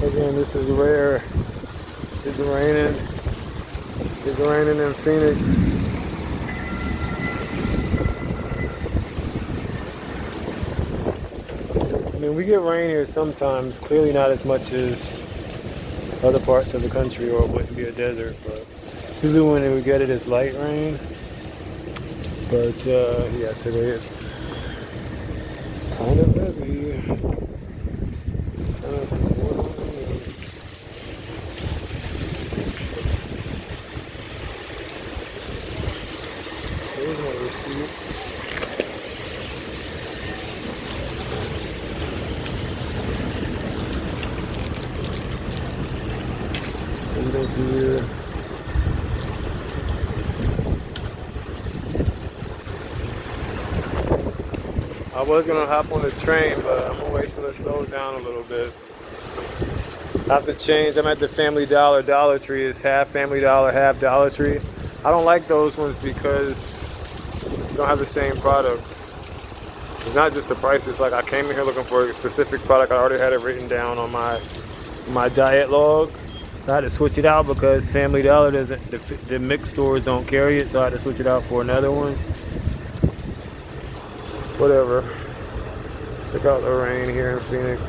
Again, this is rare. It's raining. It's raining in Phoenix. I mean, we get rain here sometimes. Clearly not as much as other parts of the country, or it wouldn't be a desert. But usually when we get it, it's light rain. But yeah, today it's kind of heavy. Here's my receipt. Windows here. I was gonna hop on the train, but I'm gonna wait till it slows down a little bit. I have to change. I'm at the Family Dollar. Dollar Tree is half Family Dollar, half Dollar Tree. I don't like those ones because you don't have the same product. It's not just the price. It's like I came in here looking for a specific product. I already had it written down on my diet log. So I had to switch it out because Family Dollar doesn't. The mixed stores don't carry it, so I had to switch it out for another one. Whatever. Check out the rain here in Phoenix.